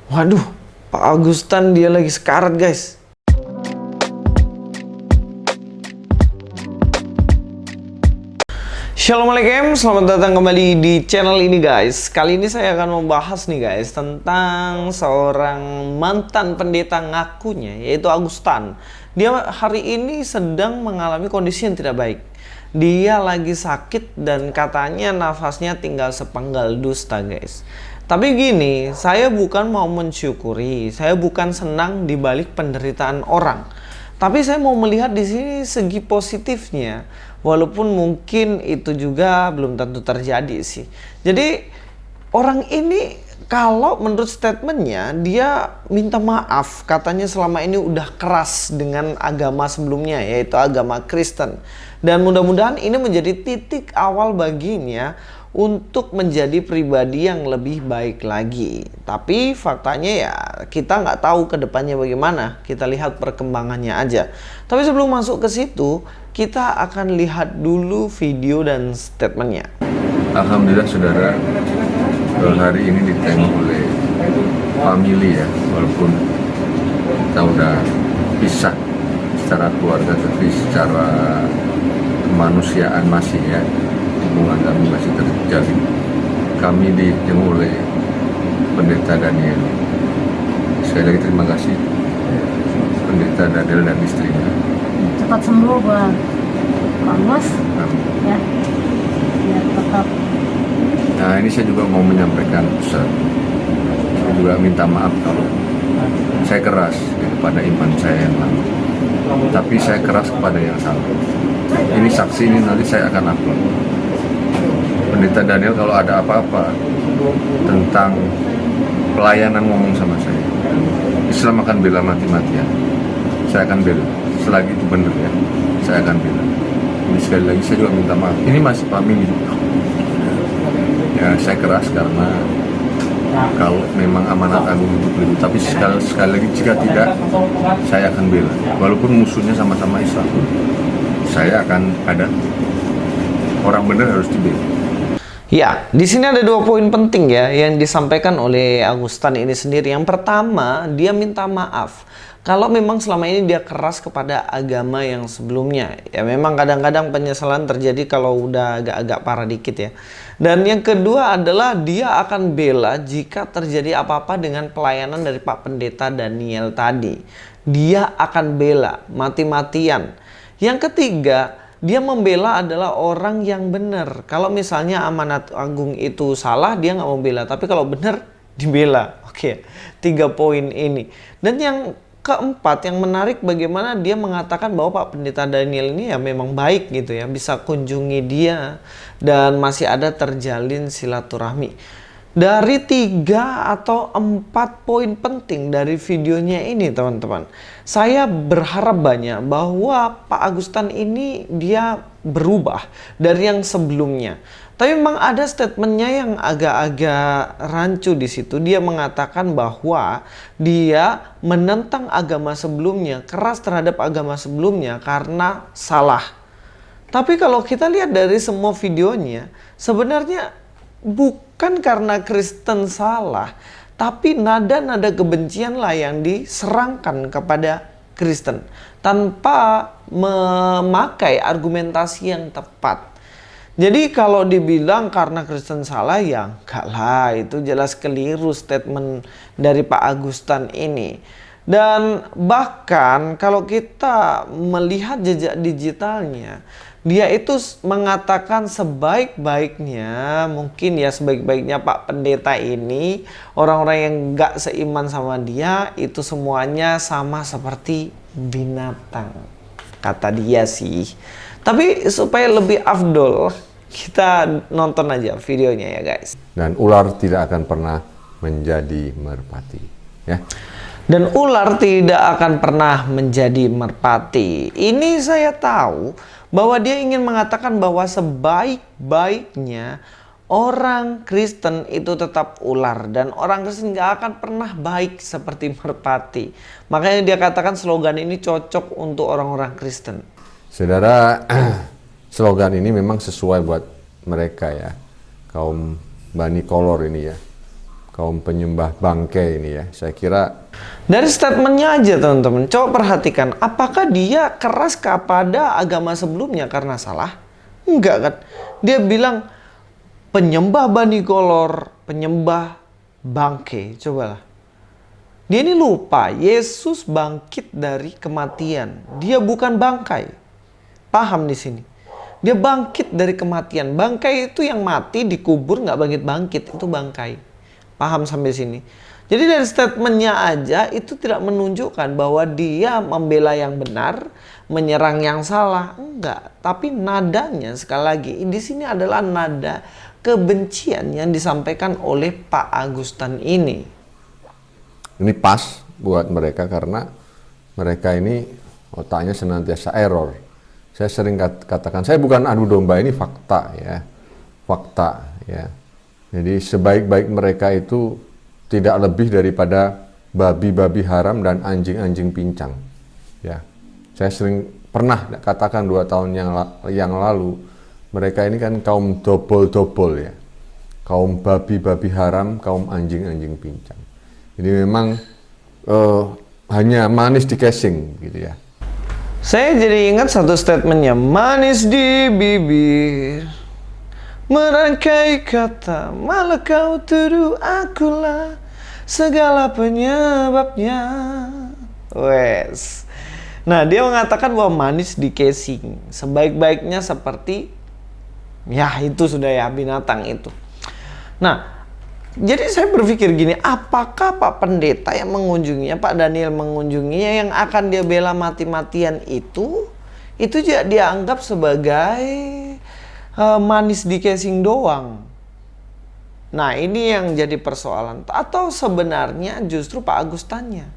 Waduh, Pak Agustan dia lagi sekarat guys. Assalamualaikum, selamat datang kembali di channel ini guys. Kali ini saya akan membahas nih guys tentang seorang mantan pendeta ngakunya, yaitu Agustan. Dia hari ini sedang mengalami kondisi yang tidak baik. Dia lagi sakit dan katanya nafasnya tinggal sepenggal dusta guys. Tapi gini, saya bukan mau mensyukuri, saya bukan senang di balik penderitaan orang. Tapi saya mau melihat di sini segi positifnya, walaupun mungkin itu juga belum tentu terjadi sih. Jadi orang ini kalau menurut statementnya dia minta maaf, katanya selama ini udah keras dengan agama sebelumnya, yaitu agama Kristen. Dan mudah-mudahan ini menjadi titik awal baginya untuk menjadi pribadi yang lebih baik lagi. Tapi faktanya ya kita nggak tahu ke depannya bagaimana. Kita lihat perkembangannya aja. Tapi sebelum masuk ke situ, kita akan lihat dulu video dan statementnya. Alhamdulillah saudara, hari ini ditengok oleh family ya, walaupun kita udah pisah secara keluarga, tapi secara kemanusiaan masih ya, hubungan kami masih terjalin. Kami ditengok oleh Pendeta Daniel. Sekali lagi terima kasih Pendeta Daniel dan istrinya. Cepat sembuh buat Bos ya, biar tetap. Nah ini saya juga mau menyampaikan pesan. Saya juga minta maaf kalau saya keras kepada iman saya yang lalu, tapi saya keras kepada yang salah. Ini saksi, ini nanti saya akan upload. Pendeta Daniel kalau ada apa-apa tentang pelayanan ngomong sama saya, Islam akan bela mati-matian. Saya akan bela, selagi itu benar ya, saya akan bela. Ini sekali lagi saya juga minta maaf. Ini masih family. Ya saya keras karena kalau memang amanat agung untuk beliau. Tapi sekali lagi jika tidak, saya akan bela. Walaupun musuhnya sama-sama Islam, saya akan ada. Orang benar harus dibela. Ya, di sini ada dua poin penting ya yang disampaikan oleh Agustan ini sendiri. Yang pertama, dia minta maaf kalau memang selama ini dia keras kepada agama yang sebelumnya. Ya memang kadang-kadang penyesalan terjadi kalau udah agak-agak parah dikit ya. Dan yang kedua adalah dia akan bela jika terjadi apa-apa dengan pelayanan dari Pak Pendeta Daniel tadi. Dia akan bela mati-matian. Yang ketiga, dia membela adalah orang yang benar. Kalau misalnya amanat agung itu salah, dia nggak mau bela. Tapi kalau benar, dibela. Oke, 3 poin ini. Dan yang keempat, yang menarik bagaimana dia mengatakan bahwa Pak Pendeta Daniel ini ya memang baik gitu ya. Bisa kunjungi dia dan masih ada terjalin silaturahmi. Dari 3 atau 4 poin penting dari videonya ini teman-teman, saya berharap banyak bahwa Pak Agustan ini dia berubah dari yang sebelumnya. Tapi memang ada statementnya yang agak-agak rancu di situ. Dia mengatakan bahwa dia menentang agama sebelumnya, keras terhadap agama sebelumnya karena salah. Tapi kalau kita lihat dari semua videonya, sebenarnya bukan karena Kristen salah, tapi nada-nada kebencian lah yang diserangkan kepada Kristen tanpa memakai argumentasi yang tepat. Jadi kalau dibilang karena Kristen salah, ya enggak lah, itu jelas keliru statement dari Pak Agustan ini. Dan bahkan kalau kita melihat jejak digitalnya, dia itu mengatakan sebaik-baiknya, mungkin ya sebaik-baiknya Pak Pendeta ini, orang-orang yang gak seiman sama dia, itu semuanya sama seperti binatang. Kata dia sih. Tapi supaya lebih afdol, kita nonton aja videonya ya guys. Dan ular tidak akan pernah menjadi merpati ya. Dan ular tidak akan pernah menjadi merpati. Ini saya tahu bahwa dia ingin mengatakan bahwa sebaik-baiknya orang Kristen itu tetap ular. Dan orang Kristen gak akan pernah baik seperti merpati. Makanya dia katakan slogan ini cocok untuk orang-orang Kristen. Saudara, slogan ini memang sesuai buat mereka ya, kaum Bani Kolor ini ya, kaum penyembah bangkai ini ya. Saya kira dari statementnya aja teman-teman, coba perhatikan, apakah dia keras kepada agama sebelumnya karena salah? Enggak kan? Dia bilang penyembah Bani Golor, penyembah bangkai. Cobalah. Dia ini lupa, Yesus bangkit dari kematian. Dia bukan bangkai. Paham di sini? Dia bangkit dari kematian. Bangkai itu yang mati dikubur nggak bangkit-bangkit, itu bangkai. Paham sampai sini? Jadi dari statementnya aja itu tidak menunjukkan bahwa dia membela yang benar, menyerang yang salah. Enggak. Tapi nadanya sekali lagi di sini adalah nada kebencian yang disampaikan oleh Pak Agustan ini. ini pas buat mereka karena mereka ini otaknya senantiasa error. Saya sering katakan, saya bukan adu domba, ini fakta ya. Fakta ya. Jadi sebaik-baik mereka itu tidak lebih daripada babi-babi haram dan anjing-anjing pincang. Ya. Saya sering pernah katakan 2 tahun yang lalu, mereka ini kan kaum dobol-dobol ya. Kaum babi-babi haram, kaum anjing-anjing pincang. Jadi memang hanya manis di casing gitu ya. Saya jadi ingat satu statementnya, manis di bibir, merangkai kata, malah kau tuduh akulah segala penyebabnya. Wes. Nah, dia mengatakan bahwa manis di casing, sebaik-baiknya seperti, ya itu sudah ya binatang itu. Nah, jadi saya berpikir gini, apakah Pak Pendeta yang mengunjunginya, Pak Daniel mengunjunginya, yang akan dia bela mati-matian itu juga dianggap sebagai manis di casing doang. Nah, ini yang jadi persoalan. Atau sebenarnya justru Pak Agustannya.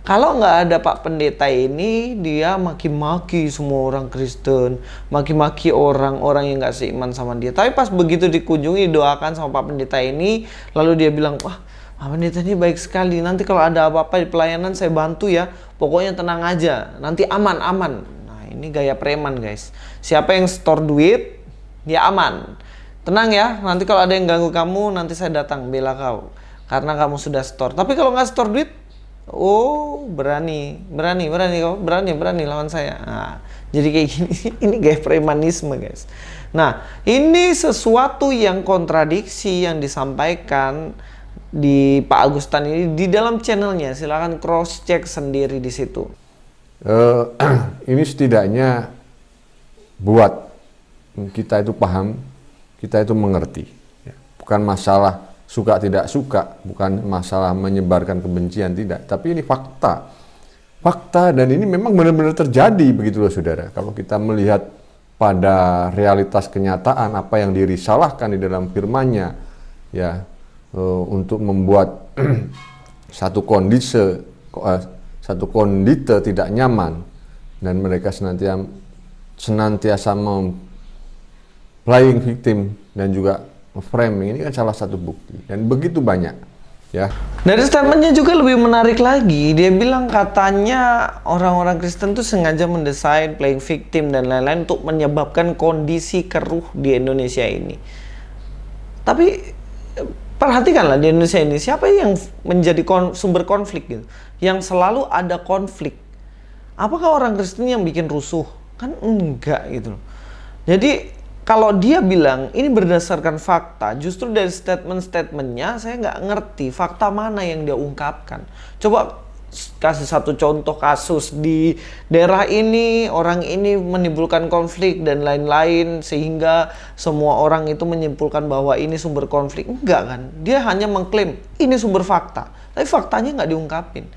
Kalau nggak ada Pak Pendeta ini, dia maki-maki semua orang Kristen, maki-maki orang-orang yang nggak seiman sama dia. Tapi pas begitu dikunjungi, doakan sama Pak Pendeta ini, lalu dia bilang, wah Pak Pendeta ini baik sekali, nanti kalau ada apa-apa di pelayanan saya bantu ya, pokoknya tenang aja, nanti aman-aman. Nah, ini gaya preman guys. Siapa yang store duit, dia aman. Tenang ya, nanti kalau ada yang ganggu kamu, nanti saya datang bela kau, karena kamu sudah store. Tapi kalau nggak store duit, oh berani lawan saya. Nah, jadi kayak gini, ini gaya premanisme guys. Nah, ini sesuatu yang kontradiksi yang disampaikan di Pak Agustan ini di dalam channelnya. Silahkan cross check sendiri di situ. Ini setidaknya buat kita itu paham, kita itu mengerti. Bukan masalah suka tidak suka, bukan masalah menyebarkan kebencian, tidak. Tapi ini fakta. Fakta, dan ini memang benar-benar terjadi begitu loh saudara. Kalau kita melihat pada realitas kenyataan apa yang dirisalahkan di dalam firman-Nya ya, untuk membuat satu kondite tidak nyaman, dan mereka senantiasa playing victim dan juga framing, ini kan salah satu bukti, dan begitu banyak ya. Dari statementnya juga lebih menarik lagi, dia bilang katanya orang-orang Kristen tuh sengaja mendesain playing victim dan lain-lain untuk menyebabkan kondisi keruh di Indonesia ini. Tapi perhatikanlah di Indonesia ini, siapa yang menjadi sumber konflik gitu, yang selalu ada konflik? Apakah orang Kristen yang bikin rusuh? Kan enggak gitu loh. Jadi kalau dia bilang ini berdasarkan fakta, justru dari statement-statementnya saya nggak ngerti fakta mana yang dia ungkapkan. Coba kasih satu contoh kasus di daerah ini, orang ini menimbulkan konflik dan lain-lain, sehingga semua orang itu menyimpulkan bahwa ini sumber konflik. Enggak kan? Dia hanya mengklaim ini sumber fakta, tapi faktanya nggak diungkapin.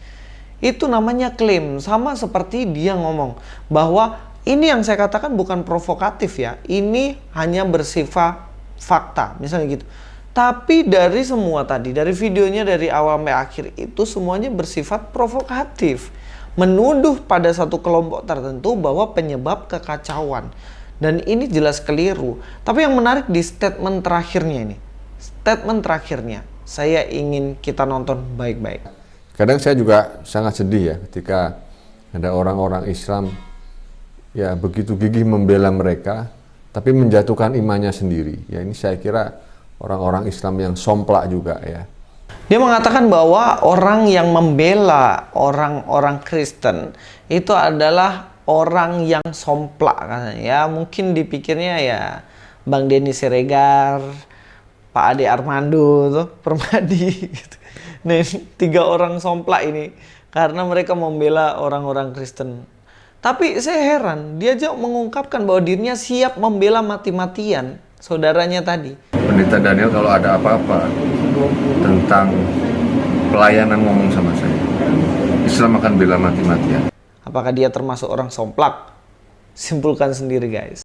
Itu namanya klaim. Sama seperti dia ngomong bahwa ini yang saya katakan bukan provokatif ya, ini hanya bersifat fakta, misalnya gitu. Tapi dari semua tadi, dari videonya dari awal sampai akhir itu semuanya bersifat provokatif. Menuduh pada satu kelompok tertentu bahwa penyebab kekacauan. Dan ini jelas keliru. Tapi yang menarik di statement terakhirnya ini. Statement terakhirnya, saya ingin kita nonton baik-baik. Kadang saya juga sangat sedih ya ketika ada orang-orang Islam ya begitu gigih membela mereka, tapi menjatuhkan imannya sendiri. Ya ini saya kira orang-orang Islam yang somplak juga ya. Dia mengatakan bahwa orang yang membela orang-orang Kristen itu adalah orang yang somplak katanya. Ya, mungkin dipikirnya ya Bang Denny Siregar, Pak Ade Armando tuh, Permadi gitu. Nah, ini 3 orang somplak ini karena mereka membela orang-orang Kristen. Tapi saya heran, dia aja mengungkapkan bahwa dirinya siap membela mati-matian saudaranya tadi. Pendeta Daniel kalau ada apa-apa tentang pelayanan ngomong sama saya. Islam akan bela mati-matian. Apakah dia termasuk orang somplak? Simpulkan sendiri guys.